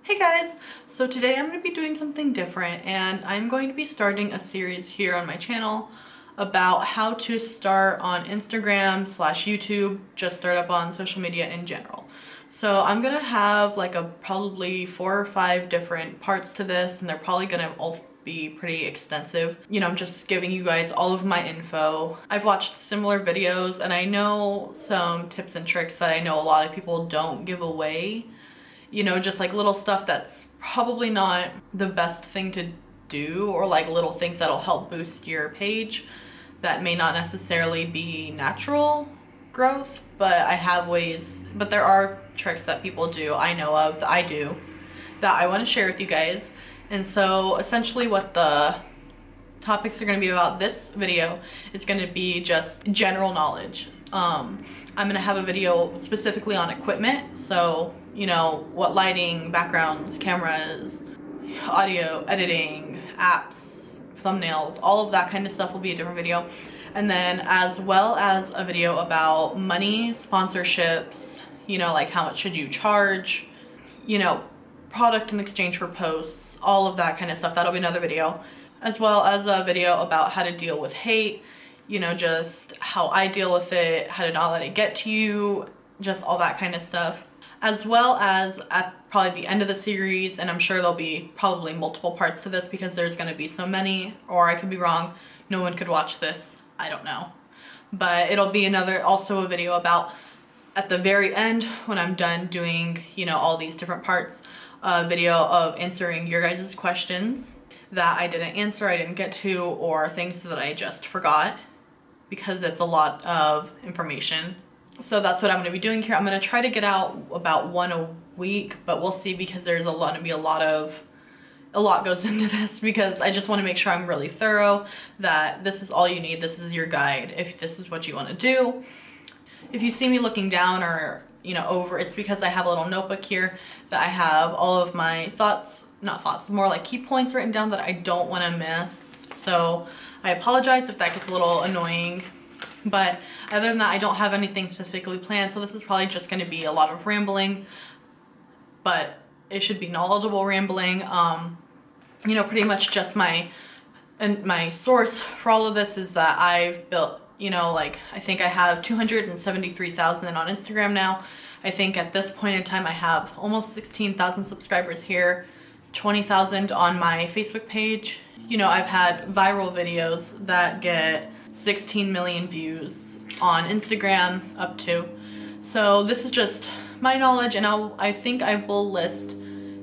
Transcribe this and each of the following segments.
Hey guys! So today I'm going to be doing something different and I'm going to be starting a series here on my channel about how to start on Instagram / YouTube, just start up on social media in general. So I'm going to have like probably 4 or 5 different parts to this, and they're probably going to all be pretty extensive. You know, I'm just giving you guys all of my info. I've watched similar videos and I know some tips and tricks that I know a lot of people don't give away. You know, just like little stuff that's probably not the best thing to do, or like little things that'll help boost your page that may not necessarily be natural growth, but I have ways, but there are tricks that people do, I know of, that I do, that I want to share with you guys. And so essentially what the topics are going to be about this video is going to be just general knowledge. I'm going to have a video specifically on equipment, so you know, what lighting, backgrounds, cameras, audio, editing, apps, thumbnails, all of that kind of stuff will be a different video. And then as well as a video about money, sponsorships, you know, like how much should you charge, you know, product in exchange for posts, all of that kind of stuff. That'll be another video. As well as a video about how to deal with hate, you know, just how I deal with it, how to not let it get to you, just all that kind of stuff. As well as at probably the end of the series, and I'm sure there'll be probably multiple parts to this because there's going to be so many, or I could be wrong, no one could watch this, I don't know. But it'll be also a video about, at the very end when I'm done doing, you know, all these different parts, a video of answering your guys' questions that I didn't answer, I didn't get to, or things that I just forgot, because it's a lot of information. So that's what I'm going to be doing here. I'm going to try to get out about 1 a week, but we'll see, because there's a lot goes into this, because I just want to make sure I'm really thorough, that this is all you need, this is your guide, if this is what you want to do. If you see me looking down or, you know, over, it's because I have a little notebook here that I have all of my more like key points written down that I don't want to miss. So I apologize if that gets a little annoying. But other than that, I don't have anything specifically planned, so this is probably just going to be a lot of rambling, but it should be knowledgeable rambling. You know, pretty much just my source for all of this is that I've built, you know, like I think I have 273,000 on Instagram now. I think at this point in time I have almost 16,000 subscribers here, 20,000 on my Facebook page. You know, I've had viral videos that get 16 million views on Instagram up to. So this is just my knowledge, and I think I will list,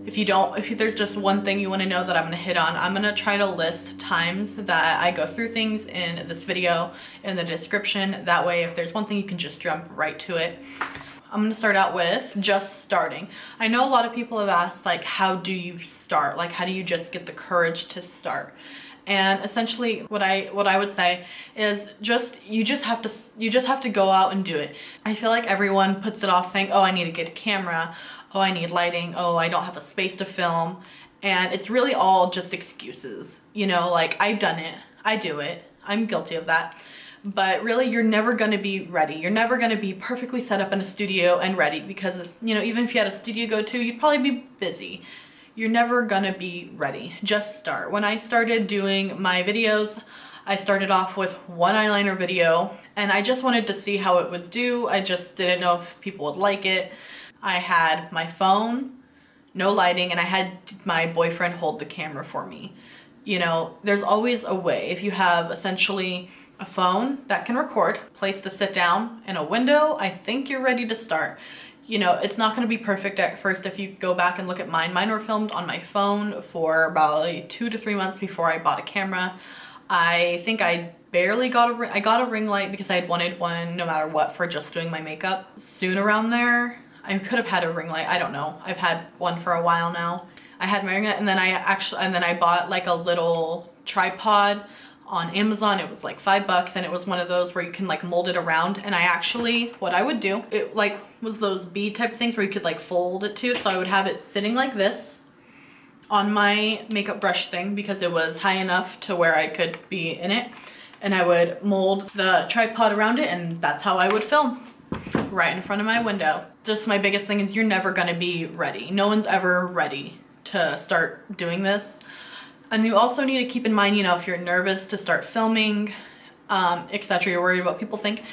if there's just one thing you want to know that I'm going to hit on, I'm going to try to list times that I go through things in this video in the description. That way if there's one thing, you can just jump right to it. I'm going to start out with just starting. I know a lot of people have asked, like, how do you start? Like, how do you just get the courage to start? And essentially what I would say is you just have to go out and do it. I feel like everyone puts it off saying, oh, I need to get a camera, oh, I need lighting, oh, I don't have a space to film, and it's really all just excuses. You know, like, I've done it, I do it, I'm guilty of that. But really, you're never going to be ready. You're never going to be perfectly set up in a studio and ready, because, you know, even if you had a studio to go to, you'd probably be busy. You're never gonna be ready. Just start. When I started doing my videos, I started off with one eyeliner video, and I just wanted to see how it would do. I just didn't know if people would like it. I had my phone, no lighting, and I had my boyfriend hold the camera for me. You know, there's always a way. If you have essentially a phone that can record, place to sit down, and a window, I think you're ready to start. You know, it's not going to be perfect at first. If you go back and look at mine were filmed on my phone for about like 2 to 3 months before I bought a camera. I think I barely got I got a ring light because I had wanted one no matter what for just doing my makeup. Soon around there, I could have had a ring light, I don't know. I've had one for a while now. I had my ring light, and then I bought like a little tripod on Amazon. It was like $5, and it was one of those where you can like mold it around. And what I would do, it like was those bead type things where you could like fold it to. So I would have it sitting like this on my makeup brush thing, because it was high enough to where I could be in it. And I would mold the tripod around it, and that's how I would film. right in front of my window. Just my biggest thing is you're never gonna be ready. No one's ever ready to start doing this. And you also need to keep in mind, you know, if you're nervous to start filming, etc., you're worried about what people think,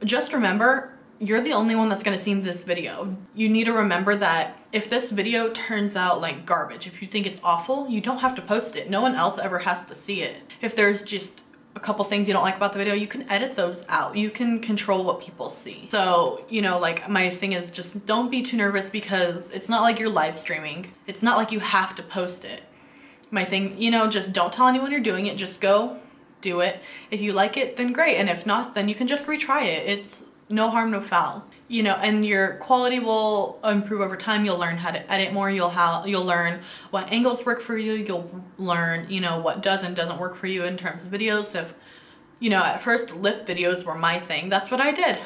just remember, you're the only one that's gonna see this video. You need to remember that if this video turns out like garbage, if you think it's awful, you don't have to post it. No one else ever has to see it. If there's just a couple things you don't like about the video, you can edit those out. You can control what people see. So, you know, like my thing is just don't be too nervous, because it's not like you're live streaming. It's not like you have to post it. My thing, you know, just don't tell anyone you're doing it. Just go do it. If you like it, then great. And if not, then you can just retry it. It's no harm, no foul. You know, and your quality will improve over time. You'll learn how to edit more. You'll learn what angles work for you. You'll learn, you know, what does and doesn't work for you in terms of videos. If, you know, at first lip videos were my thing. That's what I did.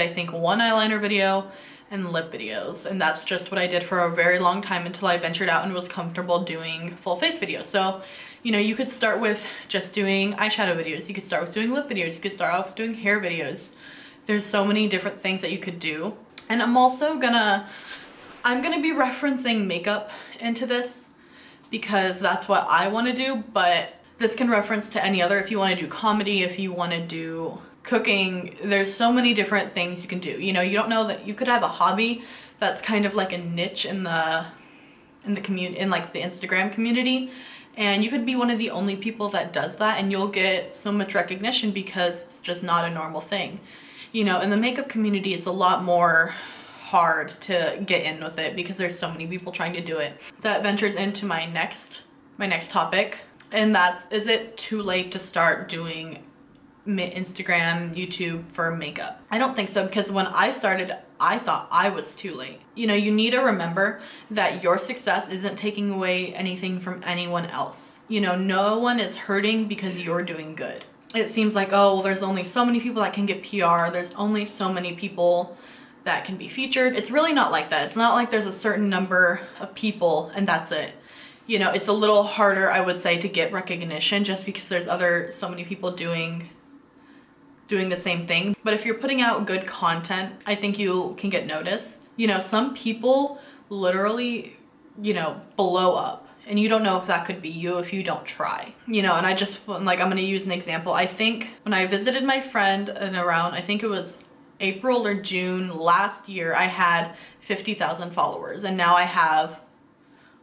I think, one eyeliner video and lip videos. And that's just what I did for a very long time until I ventured out and was comfortable doing full face videos. So, you know, you could start with just doing eyeshadow videos. You could start with doing lip videos. You could start off with doing hair videos. There's so many different things that you could do. And I'm also gonna be referencing makeup into this because that's what I wanna do, but this can reference to any other. If you wanna do comedy, if you wanna do cooking, there's so many different things you can do. You know, you don't know that you could have a hobby that's kind of like a niche in the community, in like the Instagram community. And you could be one of the only people that does that, and you'll get so much recognition because it's just not a normal thing. You know, in the makeup community, it's a lot more hard to get in with it because there's so many people trying to do it. That ventures into my next topic, and that's, is it too late to start doing Instagram, YouTube for makeup? I don't think so, because when I started, I thought I was too late. You know, you need to remember that your success isn't taking away anything from anyone else. You know, no one is hurting because you're doing good. It seems like, oh, well, there's only so many people that can get PR. There's only so many people that can be featured. It's really not like that. It's not like there's a certain number of people and that's it. You know, it's a little harder, I would say, to get recognition just because there's so many people doing the same thing. But if you're putting out good content, I think you can get noticed. You know, some people literally, you know, blow up. And you don't know if that could be you if you don't try. You know, and I just, like, I'm gonna use an example. I think when I visited my friend in around, I think it was April or June last year, I had 50,000 followers, and now I have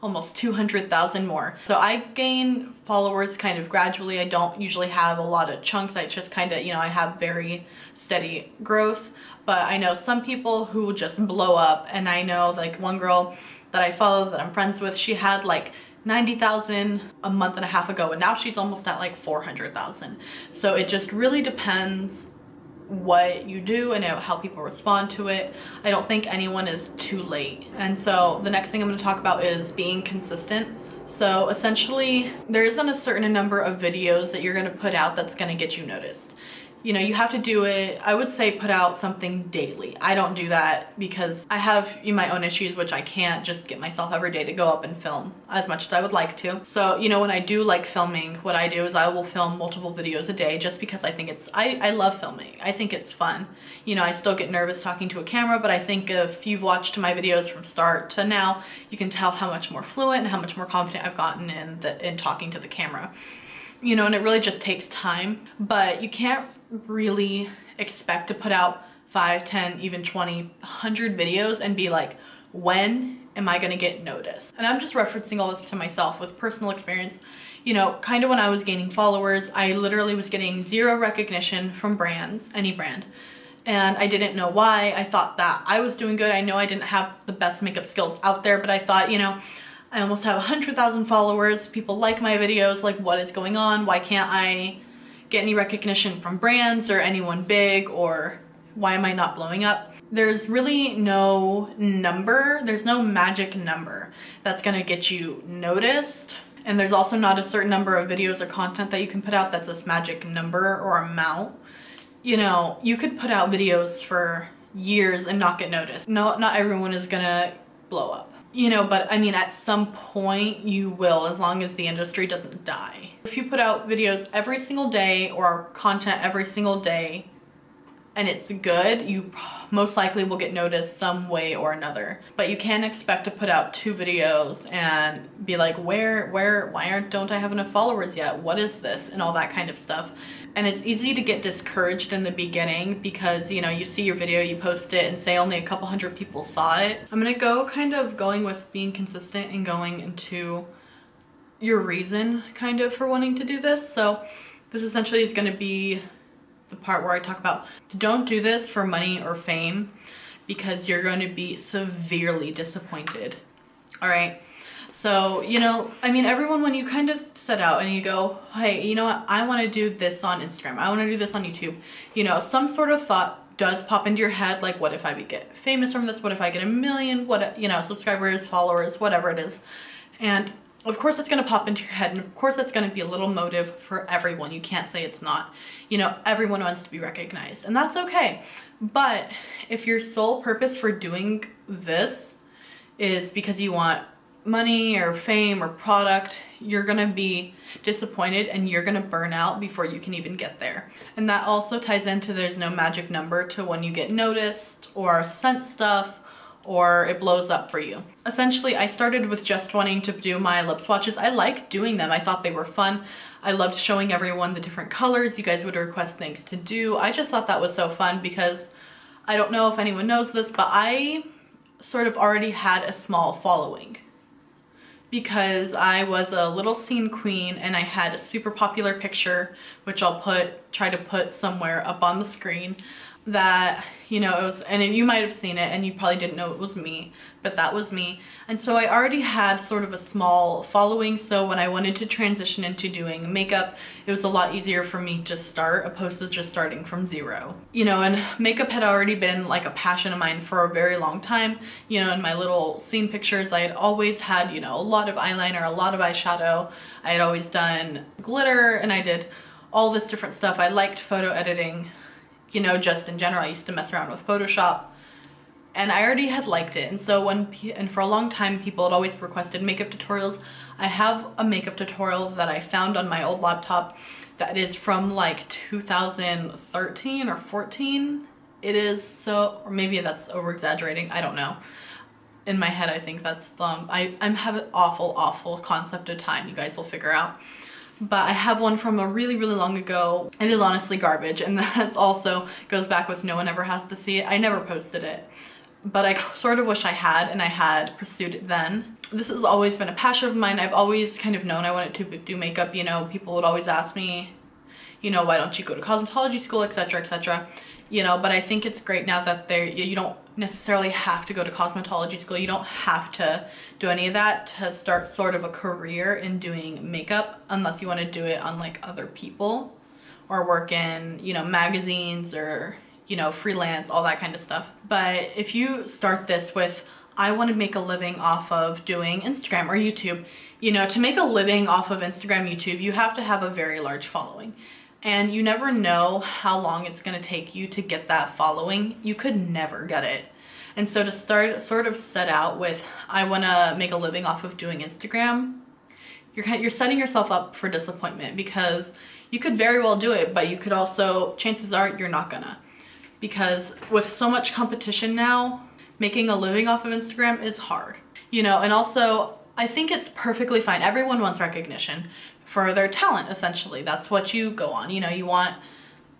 almost 200,000 more. So I gain followers kind of gradually. I don't usually have a lot of chunks. I just kind of, you know, I have very steady growth. But I know some people who just blow up, and I know like one girl that I follow that I'm friends with, she had like 90,000 a month and a half ago, and now she's almost at like 400,000. So it just really depends what you do and how people respond to it. I don't think anyone is too late. And so the next thing I'm going to talk about is being consistent. So essentially, there isn't a certain number of videos that you're going to put out that's going to get you noticed. You know, you have to do it, I would say put out something daily. I don't do that because I have my own issues, which I can't just get myself every day to go up and film as much as I would like to. So, you know, when I do like filming, what I do is I will film multiple videos a day just because I think I love filming. I think it's fun. You know, I still get nervous talking to a camera, but I think if you've watched my videos from start to now, you can tell how much more fluent and how much more confident I've gotten in talking to the camera. You know, and it really just takes time, but you can't really expect to put out 5, 10, even 20, 100 videos and be like, when am I gonna get noticed? And I'm just referencing all this to myself with personal experience. You know, kind of when I was gaining followers, I literally was getting zero recognition from brands, any brand. And I didn't know why. I thought that I was doing good. I know I didn't have the best makeup skills out there, but I thought, you know, I almost have 100,000 followers. People like my videos. Like, what is going on? Why can't I get any recognition from brands or anyone big? Or why am I not blowing up? There's really no number. There's no magic number that's gonna get you noticed. And there's also not a certain number of videos or content that you can put out that's this magic number or amount. You know, you could put out videos for years and not get noticed. No, not everyone is gonna blow up. You know, but I mean, at some point you will, as long as the industry doesn't die. If you put out videos every single day or content every single day, and it's good, you most likely will get noticed some way or another. But you can't expect to put out 2 videos and be like, don't I have enough followers yet? What is this? And all that kind of stuff. And it's easy to get discouraged in the beginning because, you know, you see your video, you post it, and say only a couple hundred people saw it. I'm gonna go going with being consistent and going into your reason kind of for wanting to do this. So this essentially is gonna be the part where I talk about don't do this for money or fame because you're going to be severely disappointed. All right. So, you know, I mean, everyone, when you kind of set out and you go, hey, you know what, I want to do this on Instagram, I want to do this on YouTube, you know, some sort of thought does pop into your head, like, what if I get famous from this? What if I get 1 million, you know, subscribers, followers, whatever it is. And of course it's going to pop into your head, and of course that's going to be a little motive for everyone. You can't say it's not. You know, everyone wants to be recognized, and that's okay. But if your sole purpose for doing this is because you want money or fame or product, you're going to be disappointed and you're going to burn out before you can even get there. And that also ties into there's no magic number to when you get noticed or sent stuff or it blows up for you. Essentially, I started with just wanting to do my lip swatches. I liked doing them. I thought they were fun. I loved showing everyone the different colors you guys would request things to do. I just thought that was so fun because I don't know if anyone knows this, but I sort of already had a small following because I was a little scene queen and I had a super popular picture, which I'll try to put somewhere up on the screen, that, you know, it was, and you might have seen it and you probably didn't know it was me, but that was me. And so I already had sort of a small following, so when I wanted to transition into doing makeup, it was a lot easier for me to start opposed to just starting from zero. You know, and makeup had already been like a passion of mine for a very long time. You know, in my little scene pictures, I had always had, you know, a lot of eyeliner, a lot of eyeshadow. I had always done glitter and I did all this different stuff. I liked photo editing. You know, just in general, I used to mess around with Photoshop and I already had liked it. And so and for a long time, people had always requested makeup tutorials. I have a makeup tutorial that I found on my old laptop that is from like 2013 or 14. It is so, or maybe that's over exaggerating. I don't know. In my head, I think that's, I'm having an awful concept of time. You guys will figure out. But I have one from a really long ago. It is honestly garbage, and that's also goes back with no one ever has to see it. I never posted it, but I sort of wish I had, and I had pursued it then. This has always been a passion of mine. I've always kind of known I wanted to do makeup. You know, people would always ask me, you know, why don't you go to cosmetology school, etc., etc. You know, but I think it's great now that you don't necessarily have to go to cosmetology school. You don't have to do any of that to start sort of a career in doing makeup unless you want to do it on like other people or work in, you know, magazines or, you know, freelance, all that kind of stuff. But if you start this with, I want to make a living off of doing Instagram or YouTube, you know, to make a living off of Instagram, YouTube, you have to have a very large following. And you never know how long it's going to take you to get that following. You could never get it. And so to sort of set out with, I want to make a living off of doing Instagram, you're setting yourself up for disappointment because you could very well do it, but you could also, chances are you're not gonna. Because with so much competition now, making a living off of Instagram is hard. You know, and also I think it's perfectly fine. Everyone wants recognition for their talent, essentially. That's what you go on. You know, you want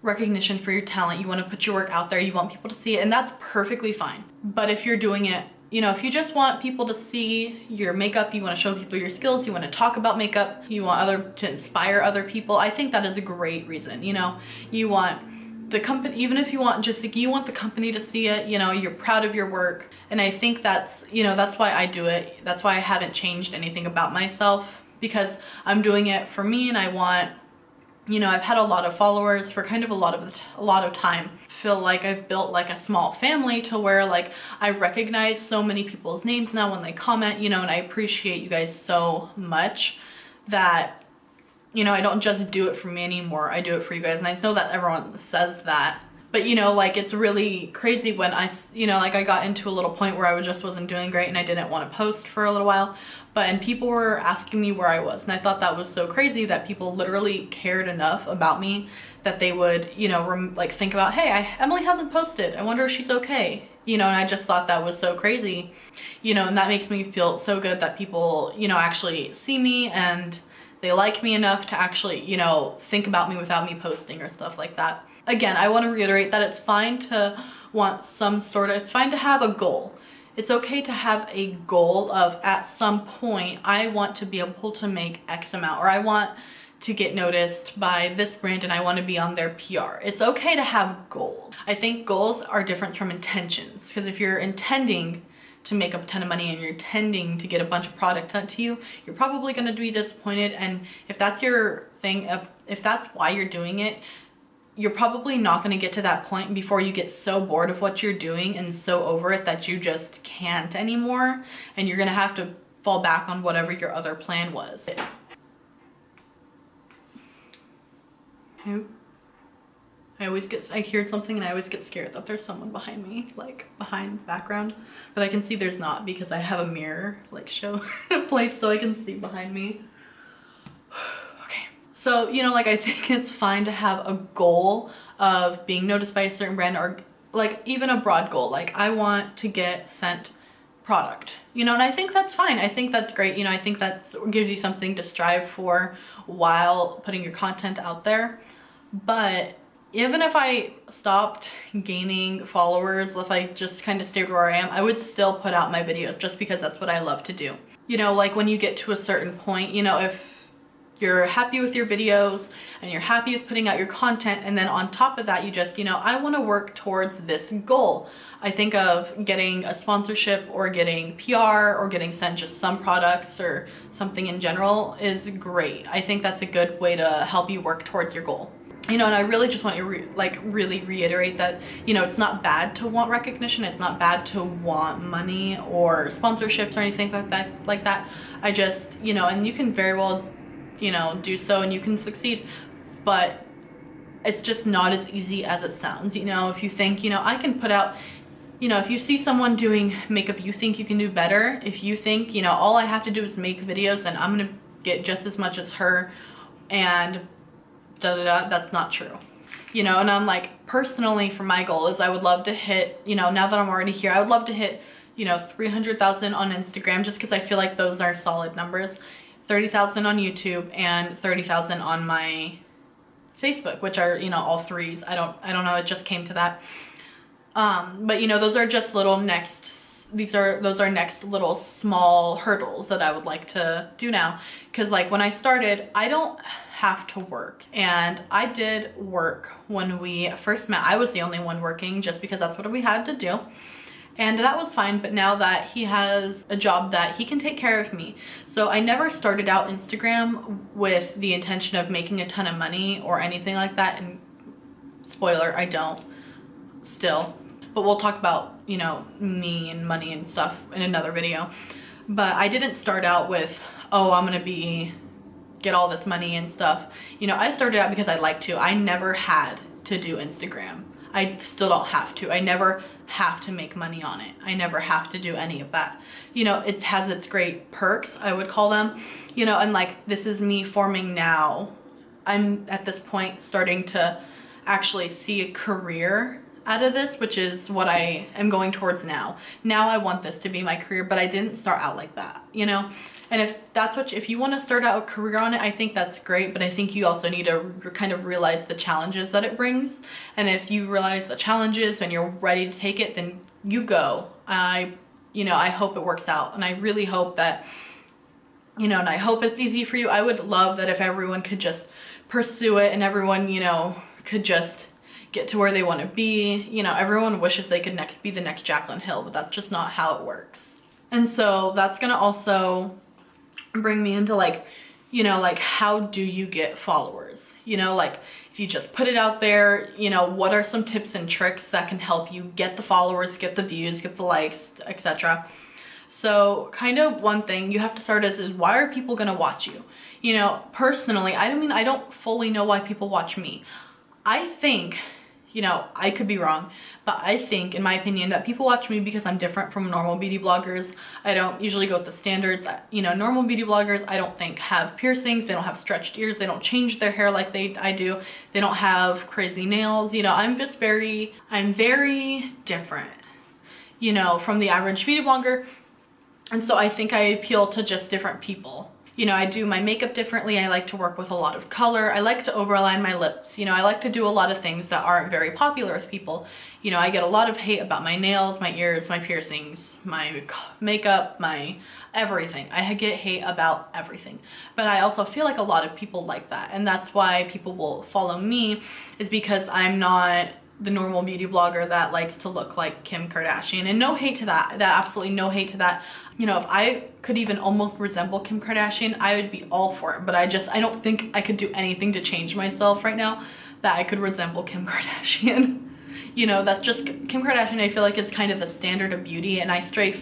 recognition for your talent. You want to put your work out there. You want people to see it, and that's perfectly fine. But if you're doing it, you know, if you just want people to see your makeup, you want to show people your skills, you want to talk about makeup, you want to inspire other people, I think that is a great reason. You know, you want the company, even if you want just like, you want the company to see it, you know, you're proud of your work. And I think that's, you know, that's why I do it. That's why I haven't changed anything about myself, because I'm doing it for me, and I want, you know, I've had a lot of followers for kind of a lot of time. Feel like I've built like a small family to where like I recognize so many people's names now when they comment, you know, and I appreciate you guys so much that, you know, I don't just do it for me anymore. I do it for you guys. And I know that everyone says that, But you know, like it's really crazy when I got into a little point where I just wasn't doing great and I didn't want to post for a little while, and people were asking me where I was, and I thought that was so crazy that people literally cared enough about me that they would, you know, like think about, hey, Emily hasn't posted, I wonder if she's okay, you know. And I just thought that was so crazy, you know, and that makes me feel so good that people, you know, actually see me and they like me enough to actually, you know, think about me without me posting or stuff like that. Again, I want to reiterate that it's fine to want it's fine to have a goal. It's okay to have a goal of, at some point, I want to be able to make X amount, or I want to get noticed by this brand and I want to be on their PR. It's okay to have goals. I think goals are different from intentions, because if you're intending to make a ton of money and you're intending to get a bunch of product sent to you, you're probably going to be disappointed. And if that's your thing, if that's why you're doing it, you're probably not going to get to that point before you get so bored of what you're doing and so over it that you just can't anymore, and you're going to have to fall back on whatever your other plan was. I hear something and I always get scared that there's someone behind me, like behind the background, but I can see there's not because I have a mirror like show place so I can see behind me. So, you know, like I think it's fine to have a goal of being noticed by a certain brand, or like even a broad goal, like I want to get sent product, you know, and I think that's fine. I think that's great. You know, I think that gives you something to strive for while putting your content out there. But even if I stopped gaining followers, if I just kind of stayed where I am, I would still put out my videos just because that's what I love to do. You know, like when you get to a certain point, you know, if you're happy with your videos and you're happy with putting out your content, and then on top of that you just, you know, I want to work towards this goal. I think of getting a sponsorship or getting PR or getting sent just some products or something in general is great. I think that's a good way to help you work towards your goal. You know, and I really just want to really reiterate that, you know, it's not bad to want recognition. It's not bad to want money or sponsorships or anything like that. I just, you know, and you can very well, you know, do so and you can succeed, but it's just not as easy as it sounds. You know, if you think, you know, I can put out, you know, if you see someone doing makeup, you think you can do better. If you think, you know, all I have to do is make videos and I'm gonna get just as much as her and that's not true. You know, and I'm like, personally for my goal is I would love to hit, you know, now that I'm already here, I would love to hit, you know, 300,000 on Instagram, just because I feel like those are solid numbers. 30,000 on YouTube and 30,000 on my Facebook, which are, you know, all threes. I don't know, it just came to that. But you know, those are just little those are next little small hurdles that I would like to do now. Cause like when I started, I don't have to work, and I did work when we first met. I was the only one working just because that's what we had to do. And that was fine, but now that he has a job that he can take care of me. So I never started out Instagram with the intention of making a ton of money or anything like that. And spoiler, I don't still. But we'll talk about, you know, me and money and stuff in another video. But I didn't start out with, oh, I'm gonna get all this money and stuff. You know, I started out because I like to. I never had to do Instagram. I still don't have to. I never have to make money on it. I never have to do any of that. You know, it has its great perks, I would call them, you know, and like this is me forming now. I'm at this point starting to actually see a career out of this, which is what I am going towards now. Now I want this to be my career, but I didn't start out like that, you know? And if you want to start out a career on it, I think that's great, but I think you also need to kind of realize the challenges that it brings. And if you realize the challenges and you're ready to take it, then you go. You know, I hope it works out, and I really hope that, you know, and I hope it's easy for you. I would love that if everyone could just pursue it and everyone, you know, could just get to where they want to be. You know, everyone wishes they could be the next Jaclyn Hill, but that's just not how it works. And so that's gonna also bring me into like, you know, like how do you get followers? You know, like if you just put it out there, you know, what are some tips and tricks that can help you get the followers, get the views, get the likes, etc. So kind of one thing you have to start is why are people gonna watch you? You know, personally, I don't fully know why people watch me. I think you know, I could be wrong, but I think, in my opinion, that people watch me because I'm different from normal beauty bloggers. I don't usually go with the standards. You know, normal beauty bloggers, I don't think have piercings. They don't have stretched ears. They don't change their hair like I do. They don't have crazy nails. You know, I'm very different, you know, from the average beauty blogger. And so I think I appeal to just different people. You know, I do my makeup differently. I like to work with a lot of color. I like to overline my lips. You know, I like to do a lot of things that aren't very popular with people. You know, I get a lot of hate about my nails, my ears, my piercings, my makeup, my everything. I get hate about everything. But I also feel like a lot of people like that. And that's why people will follow me, is because I'm not the normal beauty blogger that likes to look like Kim Kardashian. And no hate to that. Absolutely no hate to that. You know, if I could even almost resemble Kim Kardashian, I would be all for it. But I don't think I could do anything to change myself right now that I could resemble Kim Kardashian. You know, that's just, Kim Kardashian I feel like is kind of the standard of beauty, and I stray,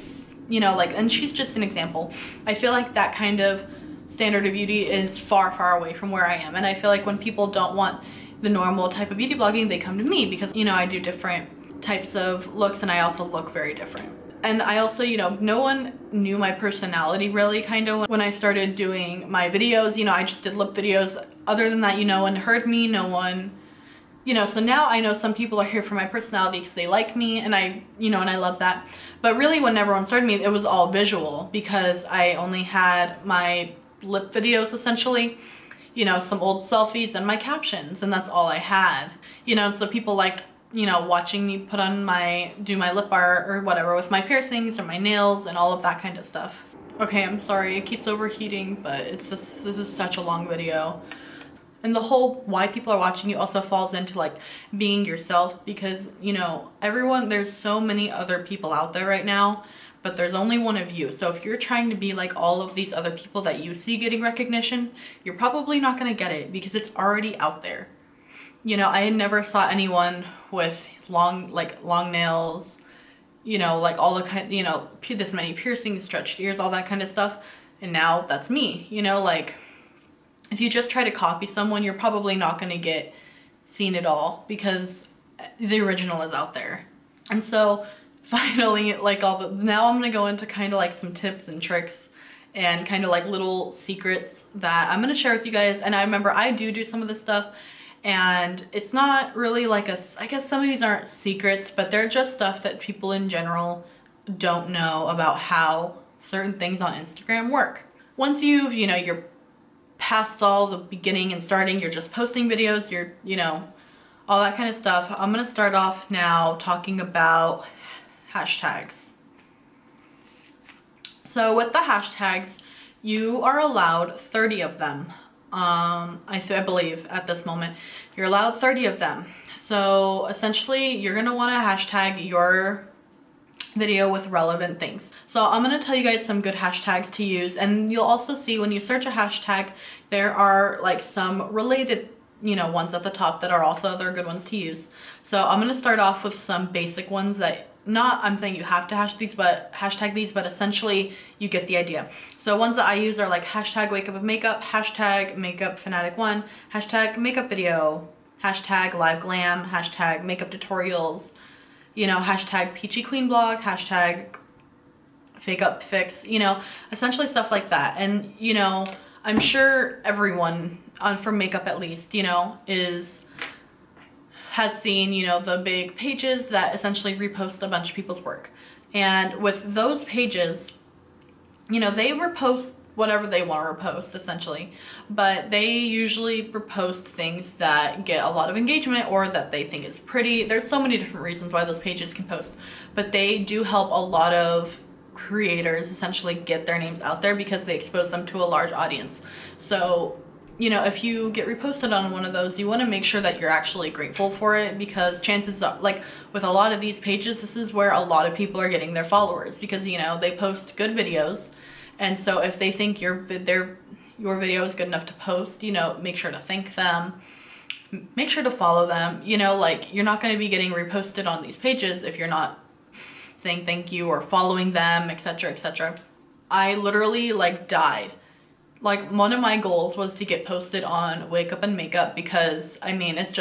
you know, like, and she's just an example. I feel like that kind of standard of beauty is far, far away from where I am. And I feel like when people don't want the normal type of beauty blogging, they come to me because, you know, I do different types of looks and I also look very different. And I also, you know, no one knew my personality really, kind of, when I started doing my videos. You know, I just did lip videos. Other than that, you know, no one heard me, no one, you know, so now I know some people are here for my personality because they like me, and you know, and I love that. But really, when everyone started me, it was all visual because I only had my lip videos essentially, you know, some old selfies and my captions, and that's all I had. You know, so people liked, you know, watching me do my lip art or whatever with my piercings or my nails and all of that kind of stuff. Okay, I'm sorry, it keeps overheating, but it's just, this is such a long video. And the whole why people are watching you also falls into like being yourself, because, you know, there's so many other people out there right now, but there's only one of you. So if you're trying to be like all of these other people that you see getting recognition, you're probably not gonna get it because it's already out there. You know, I never saw anyone with long nails, you know, like all the kind, you know, this many piercings, stretched ears, all that kind of stuff. And now that's me, you know, like if you just try to copy someone, you're probably not going to get seen at all because the original is out there. And so finally, like now I'm going to go into kind of like some tips and tricks and kind of like little secrets that I'm going to share with you guys. And I remember I do some of this stuff, and it's not really like I guess some of these aren't secrets, but they're just stuff that people in general don't know about how certain things on Instagram work. Once you're past all the beginning and starting, you're just posting videos, you know, all that kind of stuff. I'm gonna start off now talking about hashtags. So with the hashtags, you are allowed 30 of them. I believe at this moment you're allowed 30 of them. So essentially you're gonna want to hashtag your video with relevant things. So I'm gonna tell you guys some good hashtags to use, and you'll also see when you search a hashtag there are like some related, you know, ones at the top that are also they're good ones to use. So I'm gonna start off with some basic ones that I'm saying you have to hashtag these, but essentially you get the idea. So ones that I use are like hashtag wake up with makeup, hashtag makeup fanatic 1, hashtag makeup video, hashtag live glam, hashtag makeup tutorials, you know, hashtag peachy queen blog, hashtag fake up fix, you know, essentially stuff like that. And, you know, I'm sure everyone for makeup at least, you know, has seen, you know, the big pages that essentially repost a bunch of people's work. And with those pages, you know, they repost whatever they want to repost essentially, but they usually repost things that get a lot of engagement or that they think is pretty. There's so many different reasons why those pages can post, but they do help a lot of creators essentially get their names out there because they expose them to a large audience. So, you know, if you get reposted on one of those, you want to make sure that you're actually grateful for it, because chances are, like with a lot of these pages, this is where a lot of people are getting their followers, because, you know, they post good videos. And so if they think your video is good enough to post, you know, make sure to thank them, make sure to follow them. You know, like you're not going to be getting reposted on these pages if you're not saying thank you or following them, etc., etc. I literally like died Like, one of my goals was to get posted on Wake Up and Makeup because, I mean, it's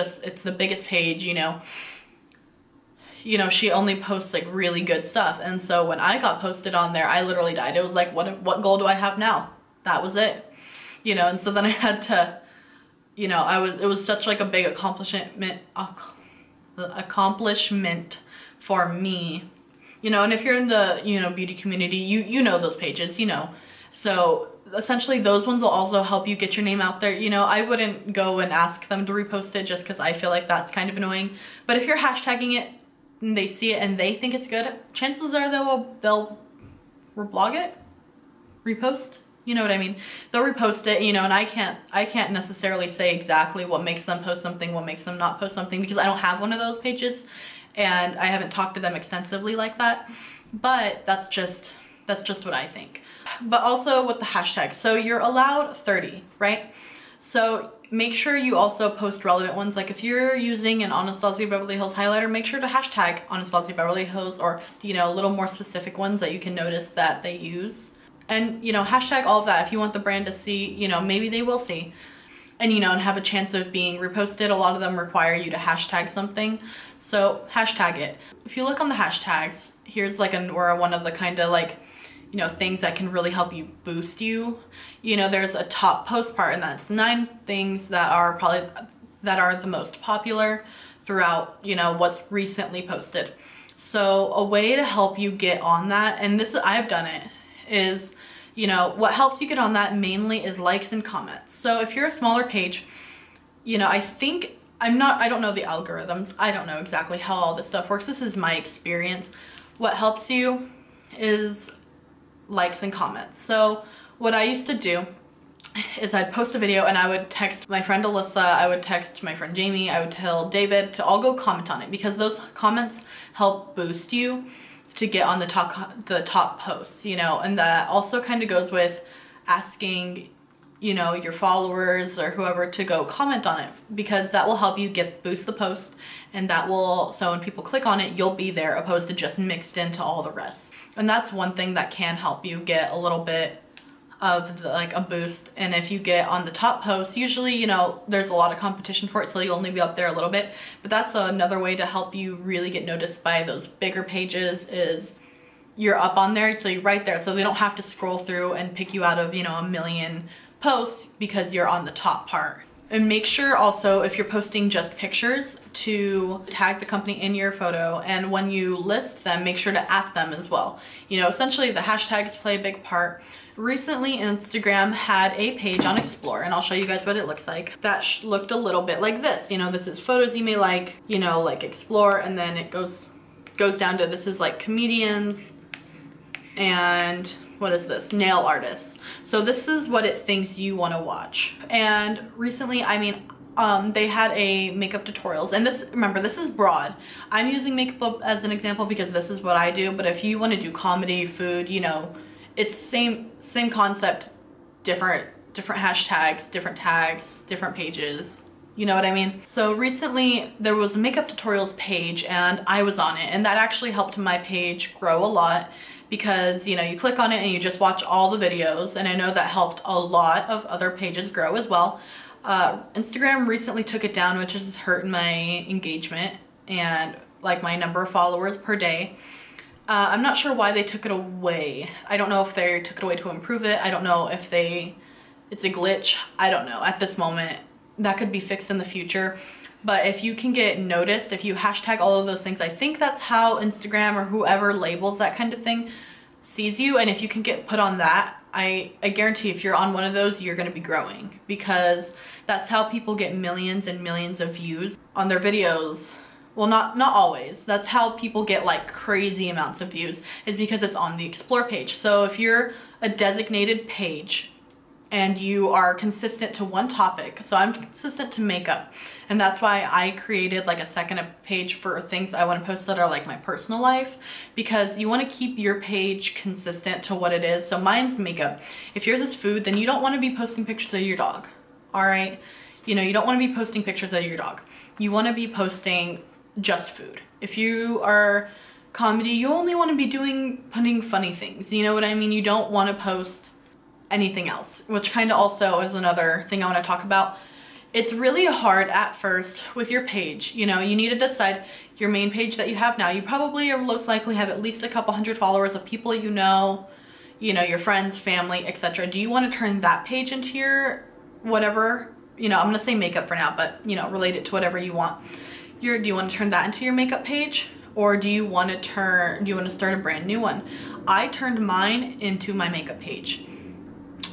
the biggest page, you know, she only posts like really good stuff. And so when I got posted on there, I literally died. It was like, what goal do I have now? That was it, you know. And so then I had to, you know, it was such like a big accomplishment for me, you know. And if you're in the, you know, beauty community, you know those pages, you know. So essentially those ones will also help you get your name out there. You know, I wouldn't go and ask them to repost it just because I feel like that's kind of annoying. But if you're hashtagging it and they see it and they think it's good, chances are they'll reblog it, repost. You know what I mean? They'll repost it, you know, and I can't necessarily say exactly what makes them post something, what makes them not post something, because I don't have one of those pages and I haven't talked to them extensively like that. But that's just what I think. But also with the hashtags, so you're allowed 30, right? So make sure you also post relevant ones. Like if you're using an Anastasia Beverly Hills highlighter, make sure to hashtag Anastasia Beverly Hills, or, you know, a little more specific ones that you can notice that they use. And, you know, hashtag all of that if you want the brand to see, you know, maybe they will see. And, you know, and have a chance of being reposted. A lot of them require you to hashtag something. So hashtag it. If you look on the hashtags, here's like one of the kind of like, you know, things that can really help you boost you. You know, there's a top post part, and that's 9 things that are the most popular throughout, you know, what's recently posted. So a way to help you get on that, and this, I've done it, is, you know, what helps you get on that mainly is likes and comments. So if you're a smaller page, you know, I don't know the algorithms. I don't know exactly how all this stuff works. This is my experience. What helps you is likes and comments. So what I used to do is I'd post a video and I would text my friend Alyssa, I would text my friend Jamie, I would tell David to all go comment on it, because those comments help boost you to get on the top posts, you know. And that also kind of goes with asking, you know, your followers or whoever to go comment on it, because that will help you boost the post, and that will, so when people click on it, you'll be there opposed to just mixed into all the rest. And that's one thing that can help you get a little bit of like a boost. And if you get on the top posts, usually, you know, there's a lot of competition for it, so you'll only be up there a little bit. But that's another way to help you really get noticed by those bigger pages, is you're up on there, so you're right there, so they don't have to scroll through and pick you out of, you know, a million posts because you're on the top part. And make sure also, if you're posting just pictures, to tag the company in your photo, and when you list them, make sure to @ them as well. You know, essentially the hashtags play a big part. Recently, Instagram had a page on Explore, and I'll show you guys what it looks like, that looked a little bit like this. You know, this is photos you may like, you know, like Explore, and then it goes down to, this is like comedians, and what is this? Nail artists. So this is what it thinks you want to watch. And recently, I mean, they had a makeup tutorials, and this, remember, this is broad. I'm using makeup as an example because this is what I do, but if you want to do comedy, food, you know, it's same concept, different hashtags, different tags, different pages. You know what I mean? So recently there was a makeup tutorials page, and I was on it, and that actually helped my page grow a lot, because, you know, you click on it and you just watch all the videos, and I know that helped a lot of other pages grow as well. Instagram recently took it down, which is hurting my engagement and like my number of followers per day. I'm not sure why they took it away. I don't know if they took it away to improve it. I don't know if it's a glitch. I don't know at this moment. That could be fixed in the future. But if you can get noticed, if you hashtag all of those things, I think that's how Instagram or whoever labels that kind of thing sees you. And if you can get put on that, I guarantee if you're on one of those, you're going to be growing, because that's how people get millions and millions of views on their videos. Well, not always. That's how people get like crazy amounts of views, is because it's on the Explore page. So if you're a designated page and you are consistent to one topic, so I'm consistent to makeup, and that's why I created like a second page for things I want to post that are like my personal life, because you want to keep your page consistent to what it is. So mine's makeup. If yours is food, then you don't want to be posting pictures of your dog. All right, you know, you don't want to be posting pictures of your dog. You want to be posting just food. If you are comedy, you only want to be putting funny things. You know what I mean? You don't want to post anything else, which kind of also is another thing I want to talk about. It's really hard at first with your page. You know, you need to decide your main page that you have now. You probably or most likely have at least a couple hundred followers of people you know, your friends, family, etc. Do you want to turn that page into your whatever, I'm going to say makeup for now, but relate it to whatever you want. Do you want to turn that into your makeup page? Or do you want to start a brand new one? I turned mine into my makeup page.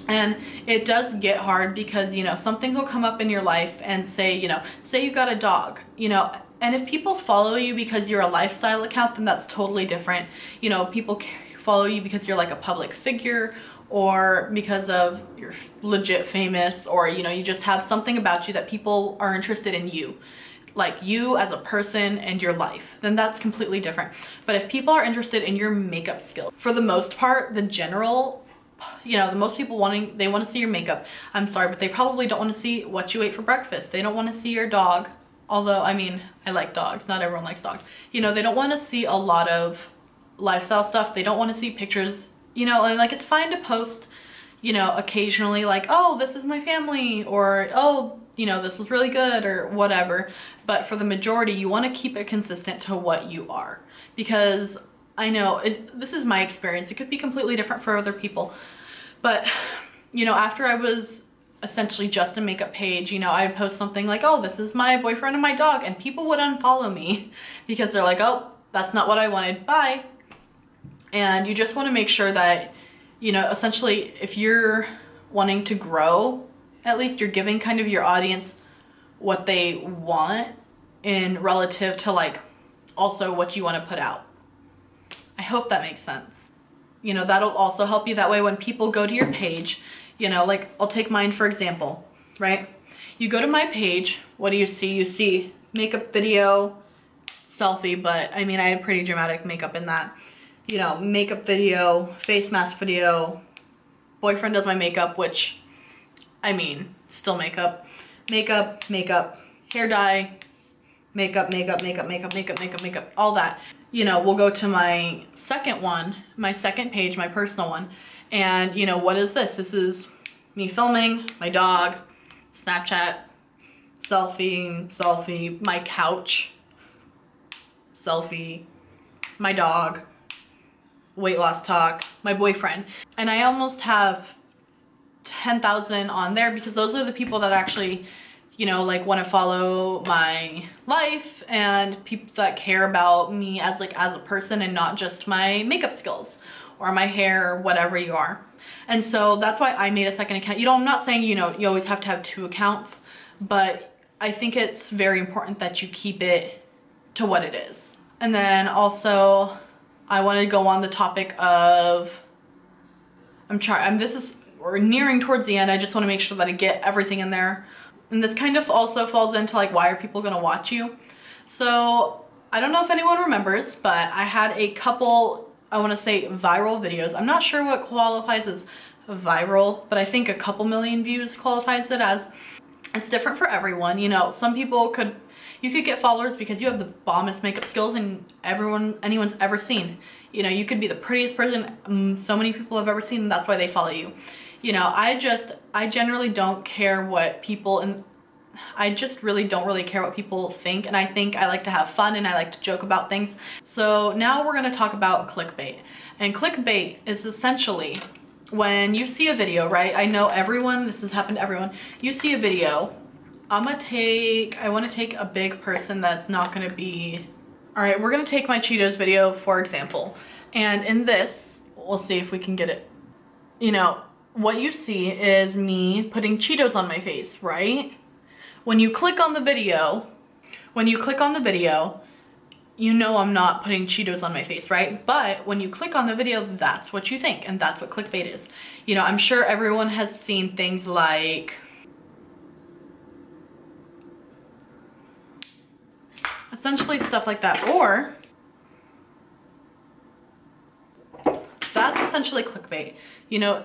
And it does get hard because, some things will come up in your life and say you got a dog, and if people follow you because you're a lifestyle account, then that's totally different. People follow you because you're like a public figure, or because of you're legit famous, or, you just have something about you that people are interested in you. Like you as a person and your life, then that's completely different. But if people are interested in your makeup skills, for the most part, the most people they want to see your makeup. I'm sorry, but they probably don't want to see what you ate for breakfast. They don't want to see your dog. Although, I mean, I like dogs. Not everyone likes dogs. They don't want to see a lot of lifestyle stuff. They don't want to see pictures, and like it's fine to post, occasionally like, oh, this is my family, or oh, this was really good, or whatever. But for the majority, you want to keep it consistent to what you are, because I know this is my experience. It could be completely different for other people. But, after I was essentially just a makeup page, I'd post something like, oh, this is my boyfriend and my dog, and people would unfollow me because they're like, oh, that's not what I wanted, bye. And you just want to make sure that, essentially if you're wanting to grow, at least you're giving kind of your audience what they want in relative to like also what you want to put out. I hope that makes sense. That'll also help you that way when people go to your page, like I'll take mine for example, right? You go to my page, what do you see? You see makeup video, selfie, but I mean, I had pretty dramatic makeup in that. Makeup video, face mask video, boyfriend does my makeup, which, I mean, still makeup, hair dye, makeup, all that. We'll go to my second one, my second page, my personal one. And what is this? This is me filming, my dog, Snapchat, selfie, my couch, selfie, my dog, weight loss talk, my boyfriend. And I almost have 10,000 on there because those are the people that actually, like want to follow my life and people that care about me as a person and not just my makeup skills or my hair or whatever you are. And so that's why I made a second account. I'm not saying, you always have to have 2 accounts, but I think it's very important that you keep it to what it is. And then also I want to go on the topic of, we're nearing towards the end. I just want to make sure that I get everything in there. And this kind of also falls into like, why are people going to watch you? So I don't know if anyone remembers, but I had a couple, I want to say viral videos. I'm not sure what qualifies as viral, but I think a couple million views qualifies it as. It's different for everyone. Some people you could get followers because you have the bombest makeup skills and anyone's ever seen. You could be the prettiest person so many people have ever seen, and that's why they follow you. I generally don't care what people, and I just really don't really care what people think, and I think I like to have fun and I like to joke about things. So now we're going to talk about clickbait. And clickbait is essentially when you see a video, right? I know this has happened to everyone. You see a video, I want to take a big person that's not going to be, all right, we're going to take my Cheetos video, for example. And in this, we'll see if we can get it. What you see is me putting Cheetos on my face, right? When you click on the video, I'm not putting Cheetos on my face, right? But when you click on the video, that's what you think, and that's what clickbait is. I'm sure everyone has seen things like essentially stuff like that, or that's essentially clickbait,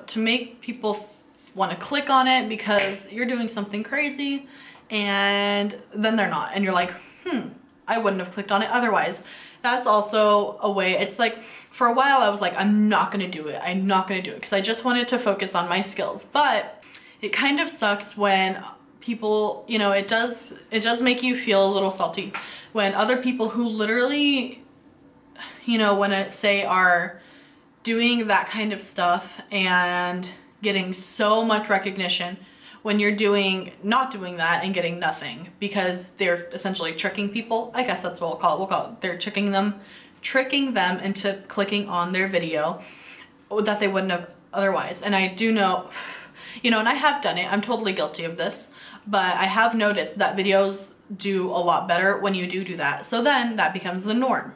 to make people want to click on it because you're doing something crazy and then they're not, and you're like, I wouldn't have clicked on it otherwise. that's also a way. It's like, for a while I was like, I'm not gonna do it. I'm not gonna do it because I just wanted to focus on my skills. But it kind of sucks when people, you know, it does make you feel a little salty when other people who literally, you know, when I say are doing that kind of stuff and getting so much recognition, when you're not doing that and getting nothing because they're essentially tricking people. I guess that's what we'll call it. They're tricking them into clicking on their video that they wouldn't have otherwise. And I do know, you know, and I have done it. I'm totally guilty of this, but I have noticed that videos do a lot better when you do that. So then that becomes the norm.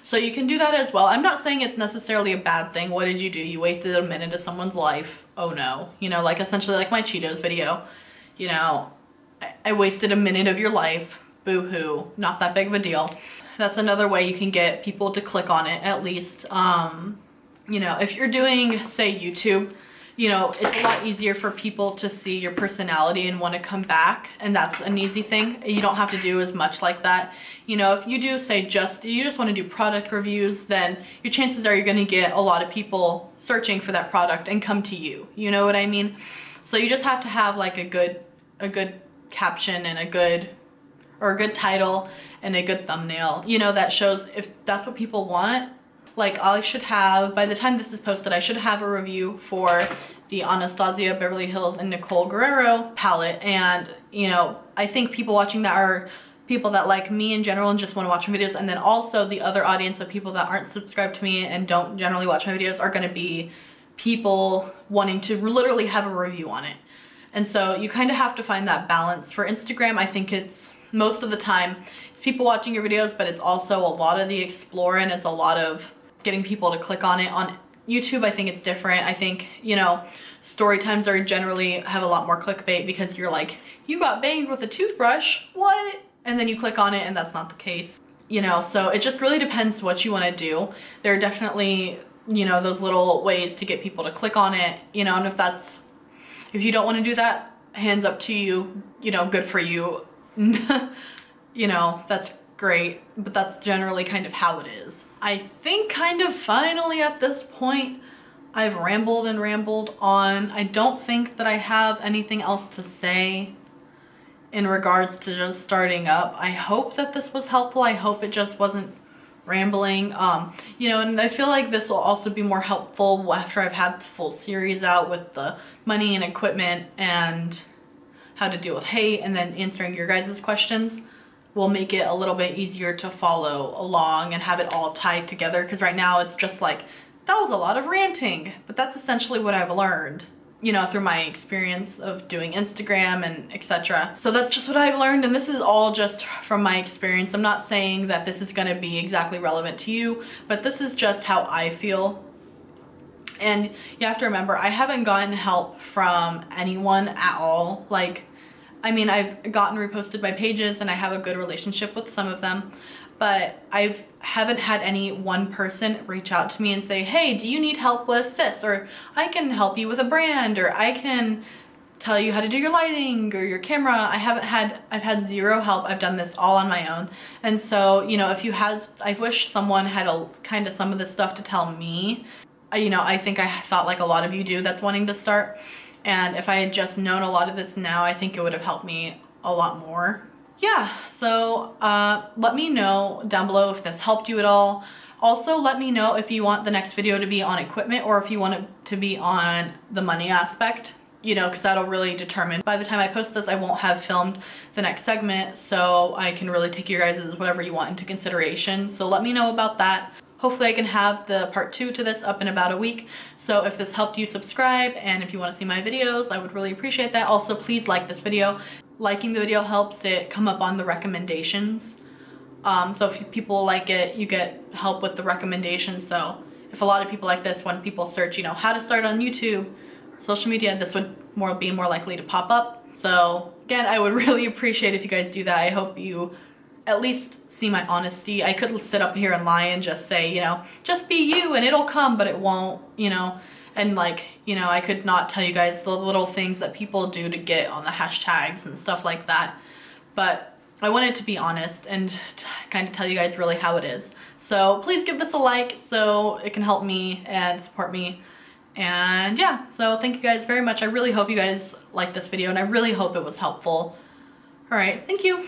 So you can do that as well. I'm not saying it's necessarily a bad thing. What did you do? You wasted a minute of someone's life. Oh no. You know, like essentially like my Cheetos video. You know, I wasted a minute of your life. Boo-hoo. Not that big of a deal. That's another way you can get people to click on it, at least. You know, if you're doing, say, YouTube, you know, it's a lot easier for people to see your personality and want to come back, and that's an easy thing. You don't have to do as much like that. You know, if you do, say, you just want to do product reviews, then your chances are you're going to get a lot of people searching for that product and come to you. You know what I mean? So you just have to have like a good caption and a good title and a good thumbnail, you know, that shows if that's what people want. Like I should have, by the time this is posted, I should have a review for the Anastasia Beverly Hills and Nicole Guerrero palette. And, you know, I think people watching that are people that like me in general and just want to watch my videos. And then also the other audience of people that aren't subscribed to me and don't generally watch my videos are going to be people wanting to literally have a review on it. And so you kind of have to find that balance. For Instagram, I think it's most of the time it's people watching your videos, but it's also a lot of the explore and it's a lot of getting people to click on it. On YouTube, I think it's different. I think, you know, story times are generally have a lot more clickbait because you're like, you got banged with a toothbrush, what? And then you click on it and that's not the case. You know, so it just really depends what you want to do. There are definitely, you know, those little ways to get people to click on it, you know, and if you don't want to do that, hands up to you, you know, good for you. You know, that's great, but that's generally kind of how it is. I think kind of finally at this point I've rambled and rambled on. I don't think that I have anything else to say in regards to just starting up. I hope that this was helpful. I hope it just wasn't rambling. You know, and I feel like this will also be more helpful after I've had the full series out with the money and equipment and how to deal with hate, and then answering your guys' questions will make it a little bit easier to follow along and have it all tied together, because right now it's just like, that was a lot of ranting, but that's essentially what I've learned, you know, through my experience of doing Instagram and etc. So that's just what I've learned, and this is all just from my experience. I'm not saying that this is going to be exactly relevant to you, but this is just how I feel. And you have to remember, I haven't gotten help from anyone at all. Like, I mean, I've gotten reposted by pages and I have a good relationship with some of them, but I haven't had any one person reach out to me and say, hey, do you need help with this? Or I can help you with a brand, or I can tell you how to do your lighting or your camera. I've had zero help. I've done this all on my own. And so, you know, I wish someone had kind of some of this stuff to tell me. You know, I think I thought like a lot of you do that's wanting to start. And if I had just known a lot of this now, I think it would have helped me a lot more. Yeah, so let me know down below if this helped you at all. Also, let me know if you want the next video to be on equipment or if you want it to be on the money aspect, you know, because that'll really determine. By the time I post this, I won't have filmed the next segment, so I can really take your guys' whatever you want into consideration. So let me know about that. Hopefully I can have the part 2 to this up in about a week. So if this helped you, subscribe, and if you want to see my videos, I would really appreciate that. Also, please like this video. Liking the video helps it come up on the recommendations. So if people like it, you get help with the recommendations. So if a lot of people like this, when people search, you know, how to start on YouTube, social media, this would be more likely to pop up. So again, I would really appreciate if you guys do that. I hope you at least see my honesty. I could sit up here and lie and just say, you know, just be you and it'll come, but it won't, you know. And like, you know, I could not tell you guys the little things that people do to get on the hashtags and stuff like that. But I want it to be honest and kind of tell you guys really how it is. So please give this a like so it can help me and support me. And yeah, so thank you guys very much. I really hope you guys liked this video and I really hope it was helpful. All right, thank you.